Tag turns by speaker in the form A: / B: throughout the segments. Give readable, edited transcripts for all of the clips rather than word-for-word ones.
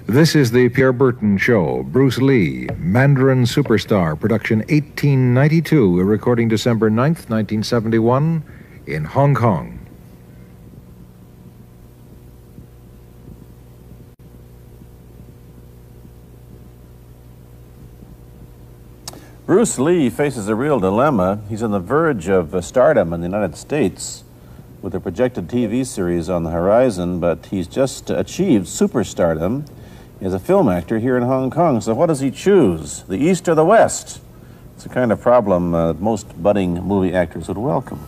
A: This is the Pierre Berton Show. Bruce Lee, Mandarin Superstar, production 1892, a recording December 9th, 1971, in Hong Kong.
B: Bruce Lee faces a real dilemma. He's on the verge of stardom in the United States with a projected TV series on the horizon, but he's just achieved superstardom as a film actor here in Hong Kong. So what does he choose, the East or the West? It's the kind of problem most budding movie actors would welcome.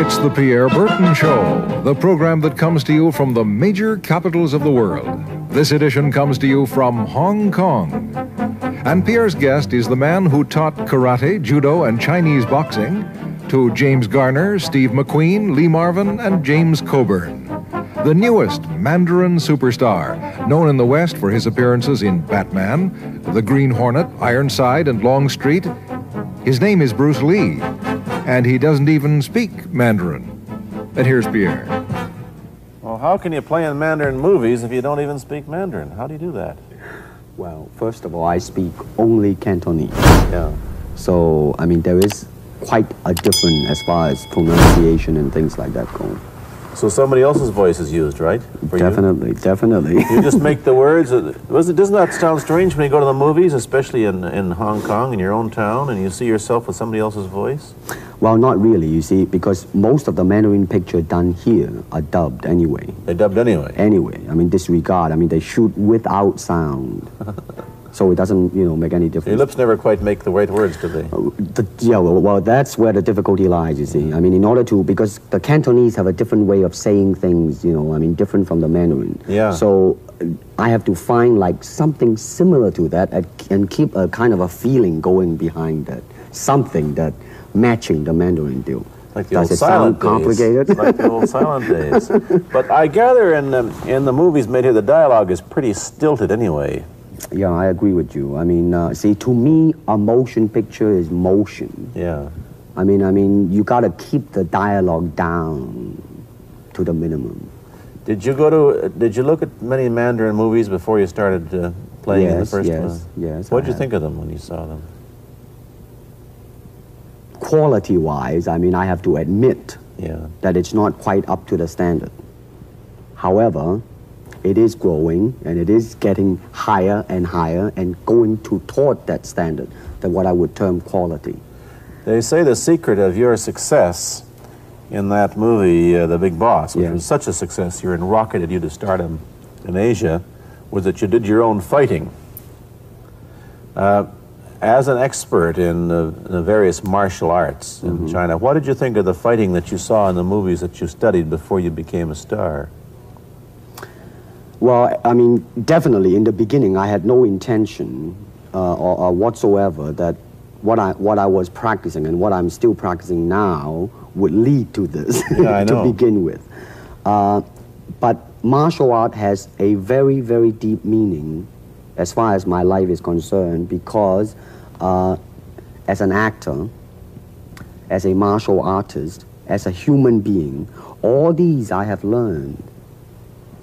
A: It's the Pierre Berton Show, the program that comes to you from the major capitals of the world. This edition comes to you from Hong Kong. And Pierre's guest is the man who taught karate, judo, and Chinese boxing to James Garner, Steve McQueen, Lee Marvin, and James Coburn. The newest Mandarin superstar, known in the West for his appearances in Batman, The Green Hornet, Ironside, and Longstreet. His name is Bruce Lee, and he doesn't even speak Mandarin. And here's Pierre.
B: Well, how can you play in Mandarin movies if you don't even speak Mandarin? How do you do that?
C: Well, first of all, I speak only Cantonese.
B: Yeah.
C: So, I mean, there is quite a difference as far as pronunciation and things like that go.
B: So somebody else's voice is used, right? For
C: Definitely,
B: you?
C: definitely.
B: You just make the words. Doesn't that sound strange when you go to the movies, especially in Hong Kong, in your own town, and you see yourself with somebody else's voice?
C: Well, not really, you see, because most of the Mandarin pictures done here are dubbed anyway.
B: They're dubbed anyway?
C: Anyway, I mean, disregard. I mean, they shoot without sound. So it doesn't, make any difference.
B: Your lips never quite make the right words, do they?
C: Yeah, well, that's where the difficulty lies, you see. I mean, in order to, because the Cantonese have a different way of saying things, different from the Mandarin.
B: Yeah.
C: So I have to find, like, something similar to that and keep a kind of a feeling going behind that. Something that matching the Mandarin deal.
B: Like the old silent days.
C: Complicated?
B: Like the old silent days. But I gather in the movies made here, the dialogue is pretty stilted anyway.
C: Yeah, I agree with you. I mean, see, to me, a motion picture is motion.
B: Yeah.
C: I mean, you gotta keep the dialogue down to the minimum.
B: Did you look at many Mandarin movies before you started playing in the first one?
C: Yes.
B: What did you think of them when you saw them?
C: Quality-wise, I mean, I have to admit that it's not quite up to the standard. However, it is growing, and it is getting higher and higher and going toward that standard, that what I would term quality.
B: They say the secret of your success in that movie, The Big Boss, which was such a success, you rocketed you to stardom in Asia, was that you did your own fighting. As an expert in the various martial arts in China, what did you think of the fighting that you saw in the movies that you studied before you became a star?
C: Well, I mean, definitely in the beginning, I had no intention or whatsoever that what I was practicing and what I'm still practicing now would lead to this to begin with. But martial art has a very, very deep meaning as far as my life is concerned, because as an actor, as a martial artist, as a human being, all these I have learned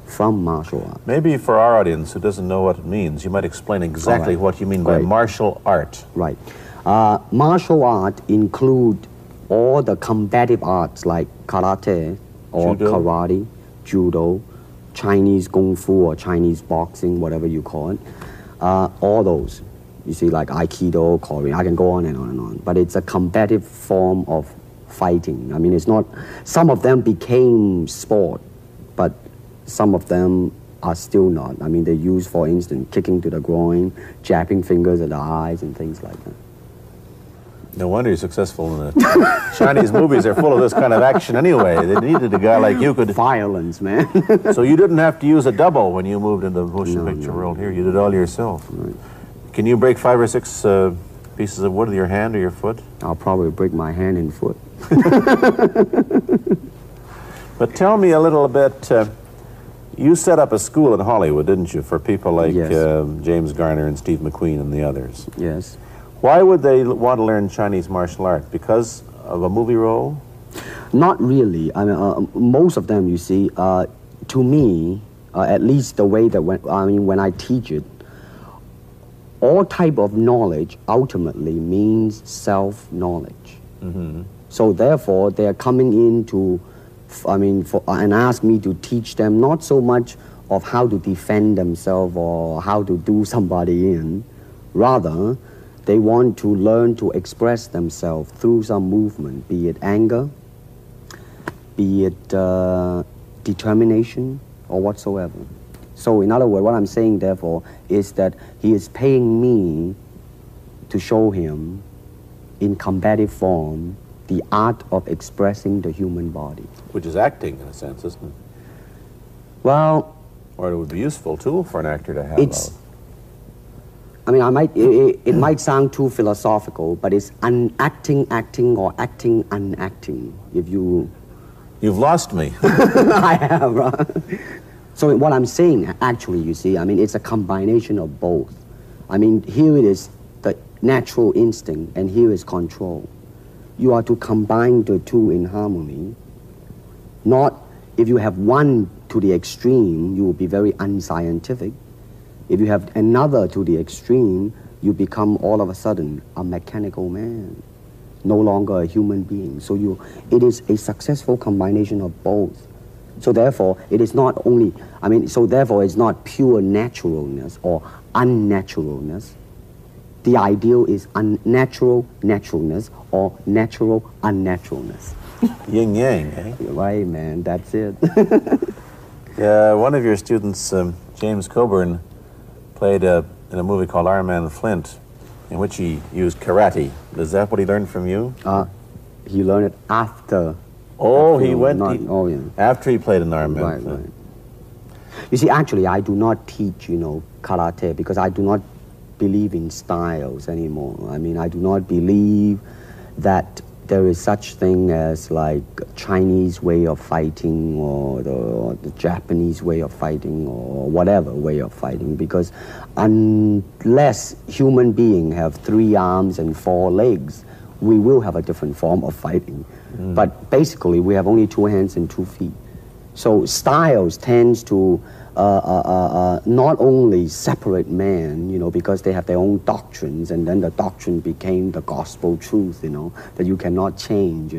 C: from martial art.
B: Maybe for our audience who doesn't know what it means, you might explain exactly what you mean by martial art.
C: Right. Martial art include all the combative arts like karate or karate, judo, Chinese kung fu or Chinese boxing, whatever you call it. All those. You see, like Aikido, Korean, I can go on and on and on. But it's a combative form of fighting. I mean, it's not, some of them became sport, but some of them are still not. I mean, they use, for instance, kicking to the groin, jabbing fingers at the eyes, and things like that.
B: No wonder you're successful in the Chinese movies. They're full of this kind of action anyway. They needed a guy like you could...
C: Violence, man.
B: So you didn't have to use a double when you moved into the motion picture world here. You did it all yourself.
C: Right.
B: Can you break 5 or 6 pieces of wood with your hand or your foot?
C: I'll probably break my hand and foot.
B: But tell me a little bit... you set up a school in Hollywood, didn't you, for people like James Garner and Steve McQueen and the others?
C: Yes.
B: Why would they want to learn Chinese martial art? Because of a movie role?
C: Not really. I mean, most of them, you see, to me, at least the way that when I teach it, all type of knowledge ultimately means self-knowledge. So therefore, they are coming in to, and ask me to teach them not so much of how to defend themselves or how to do somebody in. Rather, they want to learn to express themselves through some movement, be it anger, be it determination, or whatsoever. So in other words, what I'm saying, therefore, is that he is paying me to show him in combative form the art of expressing the human body.
B: Which is acting, in a sense, isn't it?
C: Well...
B: Or it would be a useful tool for an actor to have.
C: It's... I mean, it might sound too philosophical, but it's acting, or acting, unacting, if you...
B: You've lost me.
C: I have, right? So what I'm saying, actually, you see, I mean, it's a combination of both. I mean, here it is the natural instinct, and here is control. You are to combine the two in harmony. Not, if you have one to the extreme, you will be very unscientific. If you have another to the extreme, you become all of a sudden a mechanical man, no longer a human being. So it is a successful combination of both. So therefore, it is not only, so therefore it's not pure naturalness or unnaturalness. The ideal is unnatural naturalness or natural unnaturalness.
B: Yin yang, eh?
C: Right, man, that's it.
B: One of your students, James Coburn, played in a movie called Iron Man Flint, in which he used karate. Is that what he learned from you?
C: He learned it after.
B: Oh, he went after he played in Iron Man.
C: Right, right. You see, actually, I do not teach, karate because I do not believe in styles anymore. I mean, I do not believe that there is such thing as like Chinese way of fighting or the Japanese way of fighting or whatever way of fighting, because unless human beings have 3 arms and 4 legs, we will have a different form of fighting. But basically, we have only 2 hands and 2 feet. So styles tends to not only separate man, because they have their own doctrines, and then the doctrine became the gospel truth, that you cannot change,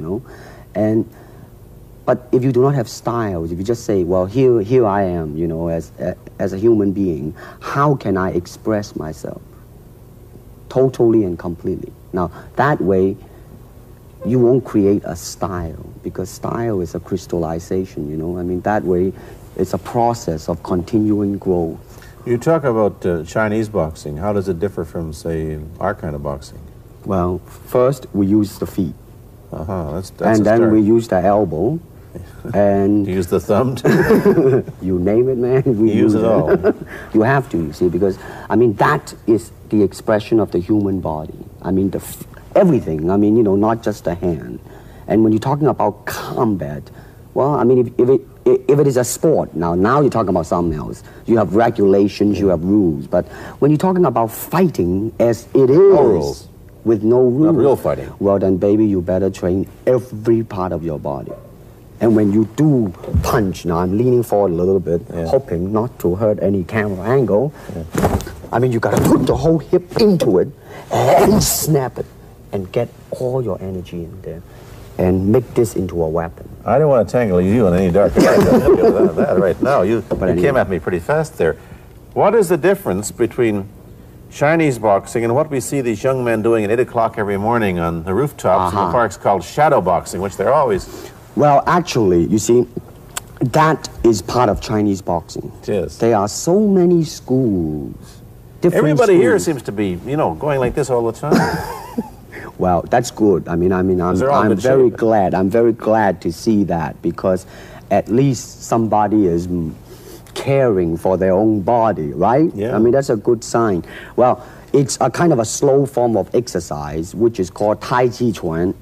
C: But if you do not have styles, if you just say, well, here I am, as a human being, how can I express myself totally and completely? Now, that way, you won't create a style, because style is a crystallization, that way, it's a process of continuing growth.
B: You talk about Chinese boxing. How does it differ from, say, our kind of boxing?
C: Well, first, we use the feet.
B: That's
C: and then we use the elbow. And
B: you use the thumb too?
C: You name it, man.
B: We use it all.
C: You have to, you see, because, that is the expression of the human body. Everything, not just the hand. And when you're talking about combat, well, if it is a sport, now you're talking about something else. You have regulations, you have rules. But when you're talking about fighting as it is,
B: no rules.
C: With no rules.
B: Not real fighting.
C: Well, then, baby, you better train every part of your body. And when you do punch, now I'm leaning forward a little bit, hoping not to hurt any camera angle. You got to put the whole hip into it and snap it and get all your energy in there and make this into a weapon.
B: I don't want to tangle you in any dark that right now. You came at me pretty fast there. What is the difference between Chinese boxing and what we see these young men doing at 8 o'clock every morning on the rooftops in the parks called shadow boxing, which they're always...
C: Well, actually, you see, that is part of Chinese boxing.
B: It is.
C: There are so many schools.
B: Everybody here seems to be, going like this all the time.
C: Well, that's good. I'm very glad. I'm very glad to see that, because at least somebody is caring for their own body, right?
B: Yeah.
C: That's a good sign. Well, it's a kind of a slow form of exercise, which is called Tai Chi Chuan.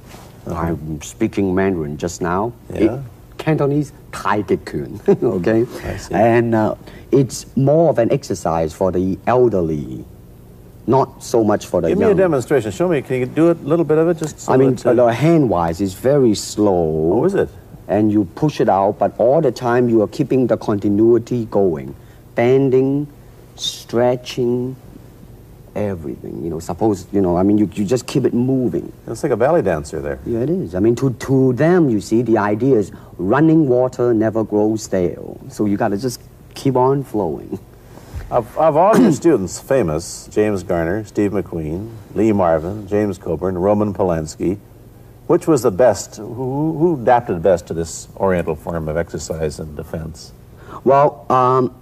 C: I'm speaking Mandarin just now.
B: Yeah.
C: Cantonese, Tai Chi Chuan. Okay?
B: I see.
C: And it's more of an exercise for the elderly, not so much for the young.
B: Give me a demonstration. Show me. Can you do a little bit of it? Just so
C: hand-wise, it's very slow.
B: Oh, is it?
C: and you push it out, but all the time you are keeping the continuity going. Bending, stretching, everything. You know, suppose, you know, I mean, you just keep it moving.
B: It's like a ballet dancer there.
C: Yeah, it is. I mean, to them, you see, the idea is running water never grows stale. So you got to just keep on flowing.
B: Of all your students, famous, James Garner, Steve McQueen, Lee Marvin, James Coburn, Roman Polanski, which was the best, who adapted best to this Oriental form of exercise and defense?
C: Well,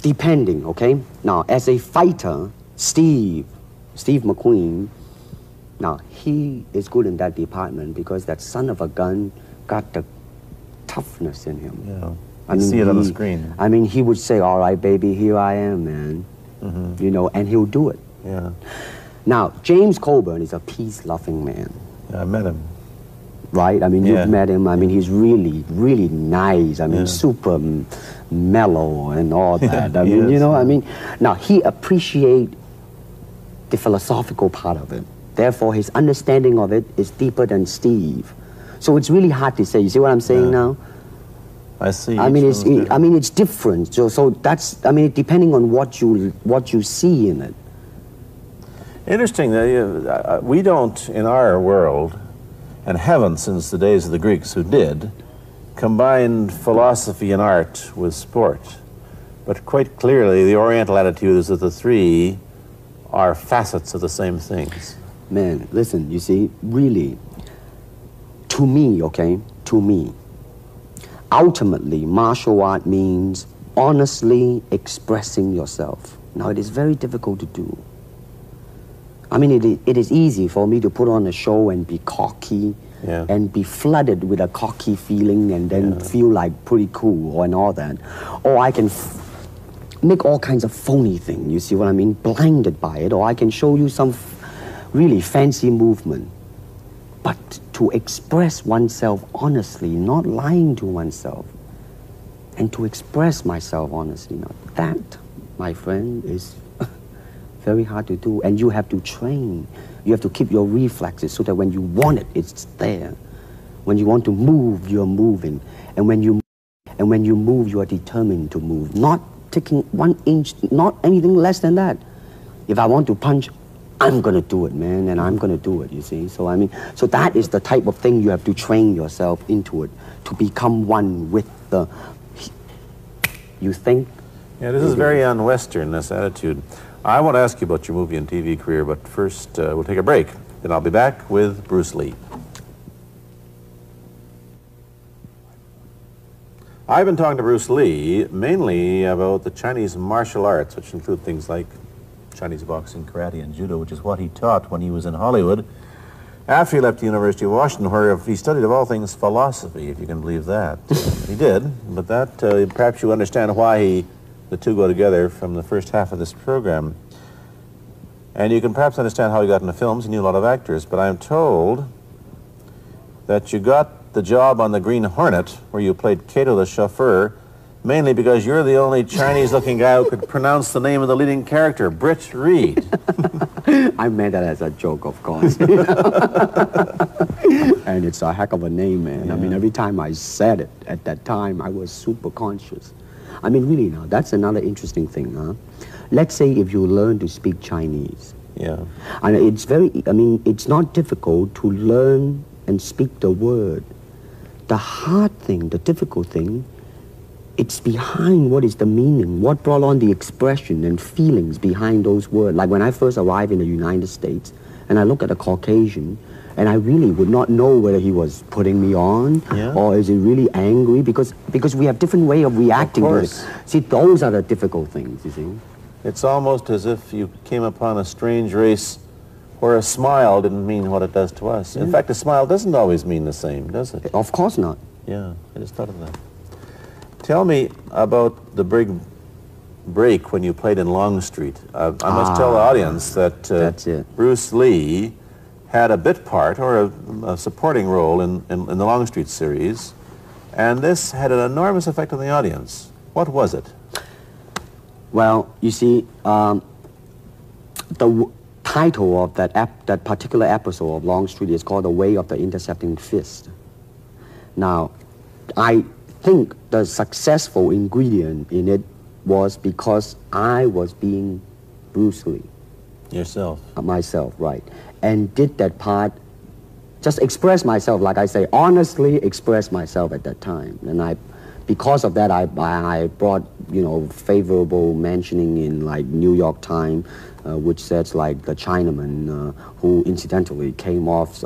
C: depending, okay? Now, as a fighter, Steve McQueen, now, he is good in that department because that son of a gun got the toughness in him.
B: Yeah. I mean, see it on the screen.
C: I mean, he would say, all right, baby, here I am, man. Mm-hmm. You know, and he'll do it.
B: Yeah.
C: Now, James Coburn is a peace-loving man.
B: Yeah, I met him.
C: Right? I mean, you've met him. I mean, he's really, really nice. I mean, super mellow and all that. I mean, you know, I mean, now, he appreciates the philosophical part of it. Therefore, his understanding of it is deeper than Steve. So it's really hard to say. You see what I'm saying now?
B: I see.
C: I mean, it's different. So that's, I mean, depending on what you see in it.
B: Interesting that we don't, in our world, and haven't since the days of the Greeks who did, combine philosophy and art with sport. But quite clearly, the Oriental attitude is that the three are facets of the same things.
C: Man, listen, you see, really, to me, okay, to me, ultimately, martial art means honestly expressing yourself. Now, it is very difficult to do. I mean, it is easy for me to put on a show and be cocky and be flooded with a cocky feeling and then feel like pretty cool and all that. Or I can make all kinds of phony things, you see what I mean, blinded by it. Or I can show you some really fancy movement. But to express oneself honestly, not lying to oneself, and to express myself honestly, now that, my friend, is very hard to do. And you have to train. You have to keep your reflexes so that when you want it, it's there. When you want to move, you're moving. And when you move, you are determined to move. Not taking 1 inch, not anything less than that. If I want to punch, I'm going to do it, man, and I'm going to do it, you see. So, I mean, so that is the type of thing you have to train yourself into it, to become one with the, you think?
B: Yeah, this is very un-Western, this attitude. I want to ask you about your movie and TV career, but first we'll take a break. Then I'll be back with Bruce Lee. I've been talking to Bruce Lee mainly about the Chinese martial arts, which include things like Chinese boxing, karate, and judo, which is what he taught when he was in Hollywood. After he left the University of Washington, where he studied, of all things, philosophy, if you can believe that. He did, but that, perhaps you understand why the two go together from the first half of this program. And you can perhaps understand how he got into films. He knew a lot of actors, but I'm told that you got the job on the Green Hornet, where you played Kato the chauffeur, mainly because you're the only Chinese-looking guy who could pronounce the name of the leading character, Britt Reed.
C: I meant that as a joke, of course. And it's a heck of a name, man. Yeah. I mean, every time I said it at that time, I was super conscious. I mean, really now, that's another interesting thing, huh? Let's say if you learn to speak Chinese.
B: Yeah.
C: And it's very, I mean, it's not difficult to learn and speak the word. The hard thing, the difficult thing, it's behind what is the meaning, what brought on the expression and feelings behind those words. Like when I first arrived in the United States, and I look at a Caucasian, and I really would not know whether he was putting me on or is he really angry, because we have different way of reacting to it. See, those are the difficult things, you see.
B: It's almost as if you came upon a strange race where a smile didn't mean what it does to us. In fact, a smile doesn't always mean the same, does it?
C: Of course not.
B: Yeah, I just thought of that. Tell me about the big break when you played in Longstreet. I must tell the audience that Bruce Lee had a bit part or a supporting role in the Longstreet series, and this had an enormous effect on the audience. What was it?
C: Well, you see, the title of that particular episode of Longstreet is called The Way of the Intercepting Fist. Now, I think the successful ingredient in it was because I was being Bruce Lee.
B: Yourself.
C: Myself, right. And did that part, just express myself, like I say, honestly express myself at that time. And because of that, I brought, favorable mentioning in like New York Times, which says like the Chinaman, who incidentally came off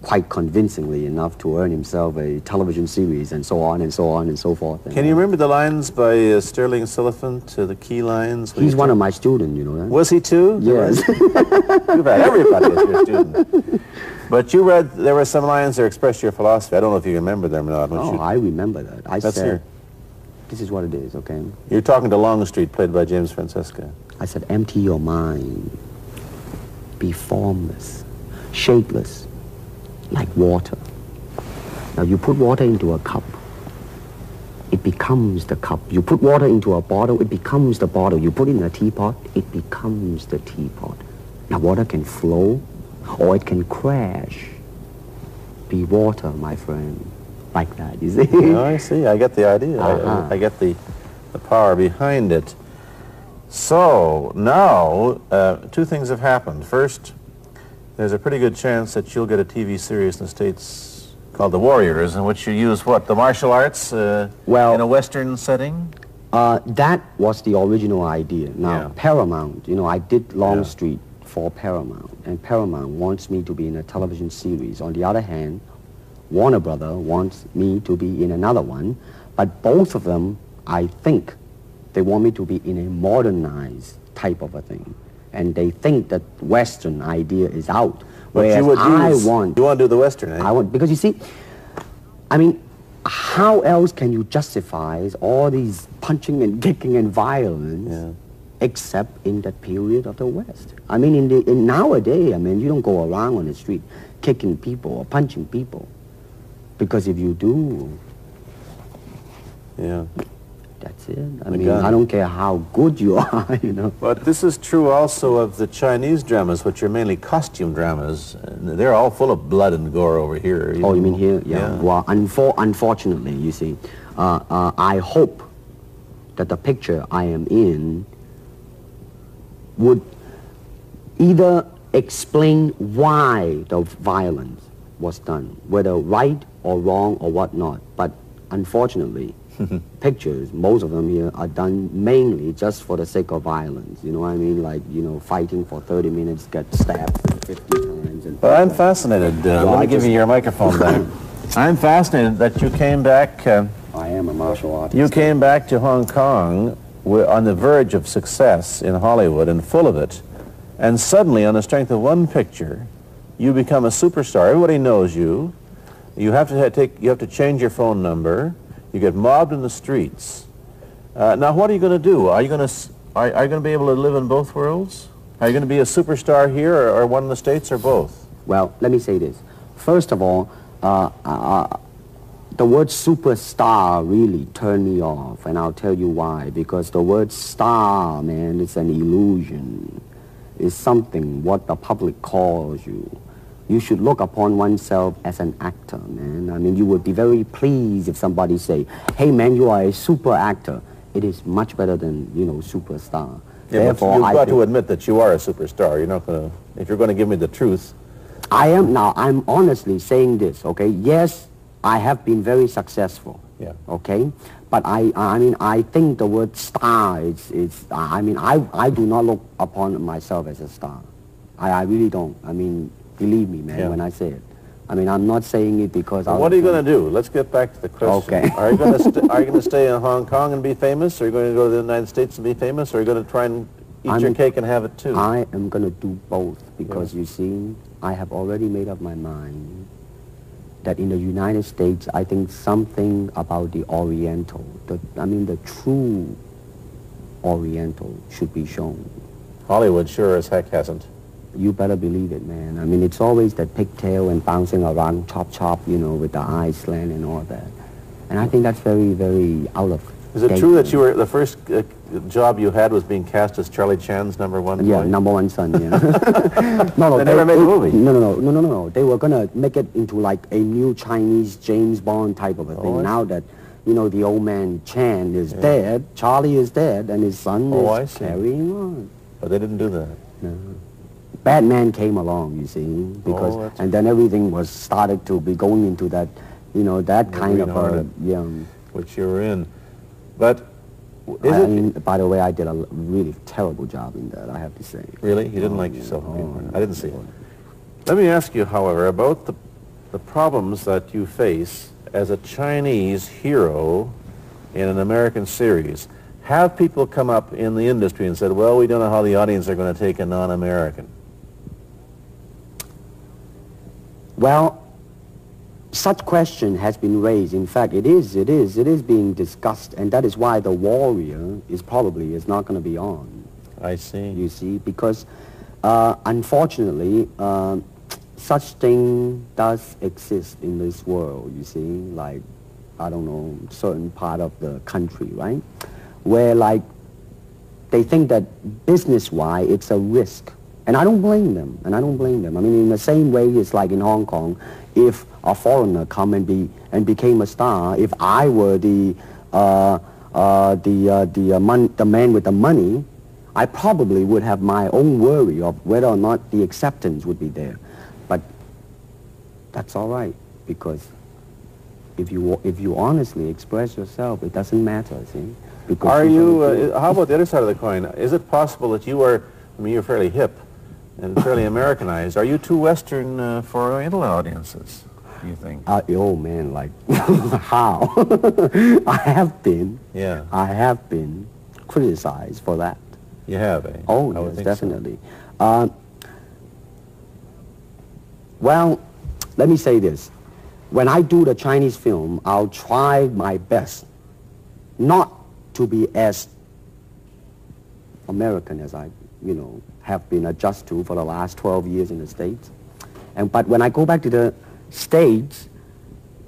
C: quite convincingly enough to earn himself a television series, and so on and so on and so forth.
B: Can you remember the lines by Sterling Siliphant, the key lines?
C: He's one of my students, you know that?
B: Was he too?
C: Yes.
B: You've had everybody as your student. But you read, there were some lines that expressed your philosophy. I don't know if you remember them or not.
C: Oh, I remember that. I
B: Let's
C: said,
B: hear.
C: this is what it is, okay?
B: You're talking to Longstreet, played by James Francesca.
C: I said, empty your mind. Be formless, shapeless, like water. Now you put water into a cup, it becomes the cup. You put water into a bottle, it becomes the bottle. You put it in a teapot, it becomes the teapot. Now water can flow or it can crash. Be water, my friend. Like that, you see?
B: No, I see. I get the idea.
C: Uh-huh.
B: I get the power behind it. So now, two things have happened. First, there's a pretty good chance that you'll get a TV series in the States called The Warriors, in which you use what, the martial arts in a Western setting?
C: That was the original idea. Now,
B: Yeah.
C: Paramount, I did Longstreet for Paramount, and Paramount wants me to be in a television series. On the other hand, Warner Brother wants me to be in another one, but both of them, I think, they want me to be in a modernized type of a thing. And they think that Western idea is out.
B: But you would use, you want to do the Western, eh?
C: I want, because you see, I mean, how else can you justify all these punching and kicking and violence except in that period of the West? I mean, in nowadays, I mean, you don't go around on the street kicking people or punching people. Because if you do, that's it. I mean, I don't care how good you are,
B: But this is true also of the Chinese dramas, which are mainly costume dramas. They're all full of blood and gore over here.
C: Oh, you mean here? Yeah. Well, unfortunately, you see, I hope that the picture I am in would either explain why the violence was done, whether right or wrong or whatnot. But unfortunately, pictures, most of them here, are done mainly just for the sake of violence. You know what I mean? Like, fighting for 30 minutes, get stabbed 50 times.
B: Well, I'm fascinated. Let me give you your microphone back. I'm fascinated that you came back.
C: I am a martial artist.
B: You came back to Hong Kong on the verge of success in Hollywood and full of it. And suddenly, on the strength of one picture, you become a superstar. Everybody knows you. You have to change your phone number. You get mobbed in the streets. Now, what are you going to do? Are you going to be able to live in both worlds? Are you going to be a superstar here, or one in the States, or both?
C: Well, let me say this. First of all, the word superstar really turned me off, and I'll tell you why. Because the word star, man, it's an illusion. It's something what the public calls you. You should look upon oneself as an actor, man. I mean, you would be very pleased if somebody say, hey, man, you are a super actor. It is much better than, superstar.
B: Yeah, therefore, you've got to admit that you are a superstar. You're not going to, if you're going to give me the truth.
C: I'm honestly saying this, okay? Yes, I have been very successful, okay? But I think the word star I do not look upon myself as a star. I really don't. I mean, believe me, man, when I say it. I mean, I'm not saying it because
B: what are you going to do? Let's get back to the question.
C: Okay.
B: Are you going to stay in Hong Kong and be famous? Or are you going to go to the United States and be famous? Or are you going to try and eat your cake and have it too?
C: I am going to do both because, you see, I have already made up my mind that in the United States, I think something about the Oriental, the true Oriental should be shown.
B: Hollywood sure as heck hasn't.
C: You better believe it, man. I mean, it's always that pigtail and bouncing around, chop, with the eyes slant and all that. And I think that's very, very out of
B: Is it true that you were the first job you had was being cast as Charlie Chan's number one boy?
C: Yeah, number one son, yeah. No,
B: they never made a movie.
C: No. They were going to make it into like a new Chinese James Bond type of a thing. Now that, you know, the old man Chan is dead, Charlie is dead, and his son is carrying on.
B: But they didn't do that.
C: No. Batman came along, you see, because, and then everything was started to be going into that, you know, that kind of
B: which you were in. But
C: I mean, by the way, I did a really terrible job in that, I have to say.
B: Really? You didn't like yourself? I didn't see it. Let me ask you, however, about the problems that you face as a Chinese hero in an American series. Have people come up in the industry and said, well, we don't know how the audience are going to take a non-American?
C: Well, such question has been raised. In fact, it is being discussed, and that is why The Warrior is not going to be on.
B: I see.
C: You see, because unfortunately, such thing does exist in this world, you see, like, I don't know, certain part of the country, right? Where, like, they think that business-wise, it's a risk. And I don't blame them, I mean, in the same way, it's like in Hong Kong, if a foreigner come and became a star, if I were the man with the money, I probably would have my own worry of whether or not the acceptance would be there. But that's all right, because if you honestly express yourself, it doesn't matter, see? Because
B: are you, how about the other side of the coin? Is it possible that you are, I mean, you're fairly hip and fairly Americanized. Are you too Western for Oriental audiences, do you think?
C: Oh, man, like, how? I have been criticized for that.
B: You have, eh?
C: Oh, yes, definitely. So. Well, let me say this. When I do the Chinese film, I'll try my best not to be as American as I, you know, have been adjusted to for the last 12 years in the States. But when I go back to the States,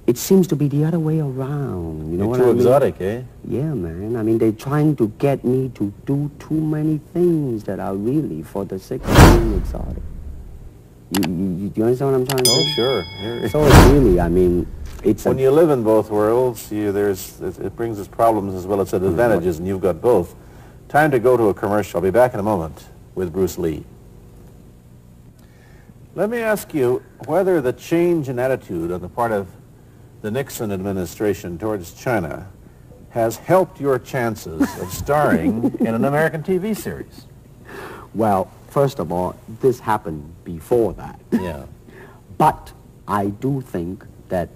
C: it seems to be the other way around. You know what I mean?
B: Too exotic, eh?
C: Yeah, man. I mean, they're trying to get me to do too many things that are really for the sake of being exotic. You understand what I'm trying to say?
B: Oh, sure.
C: So it's really, I mean, it's
B: when you live in both worlds, it brings its problems as well as its advantages, and you've got both. Time to go to a commercial. I'll be back in a moment with Bruce Lee. Let me ask you whether the change in attitude on the part of the Nixon administration towards China has helped your chances of starring in an American TV series.
C: Well, first of all, this happened before that.
B: Yeah.
C: But I do think that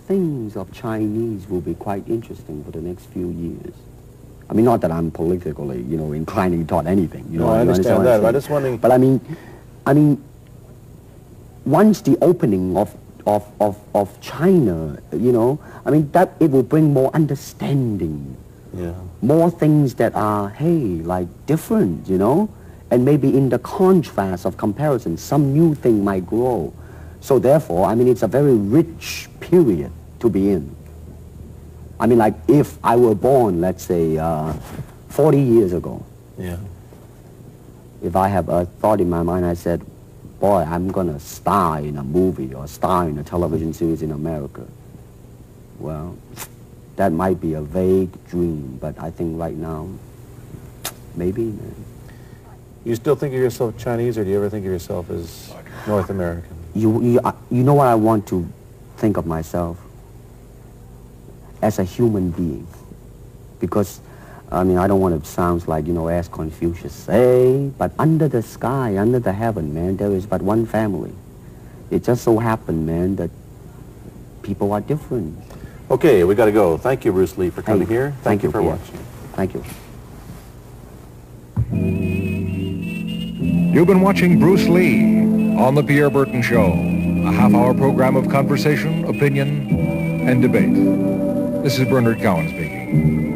C: things of Chinese will be quite interesting for the next few years. I mean, not that I'm politically, you know, inclining toward anything. You know,
B: I understand that. I'm just wondering.
C: But I mean, once the opening of China, you know, I mean, that it will bring more understanding.
B: Yeah.
C: More things that are, hey, like different, you know, and maybe in the contrast of comparison, some new thing might grow. So therefore, I mean, it's a very rich period to be in. I mean, like, if I were born, let's say, 40 years ago,
B: yeah.
C: If I have a thought in my mind, I said, boy, I'm going to star in a movie or star in a television series in America. Well, that might be a vague dream, but I think right now, maybe, man.
B: You still think of yourself Chinese, or do you ever think of yourself as North American?
C: You know what I want to think of myself? As a human being. Because, I mean, I don't want to sound like, you know, as Confucius say, but under the sky, under the heaven, man, there is but one family. It just so happened, man, that people are different.
B: Okay, we got to go. Thank you, Bruce Lee, for coming here. Thank you for watching.
C: Thank you.
A: You've been watching Bruce Lee on The Pierre Burton Show, a half-hour program of conversation, opinion, and debate. This is Bernard Cowan speaking.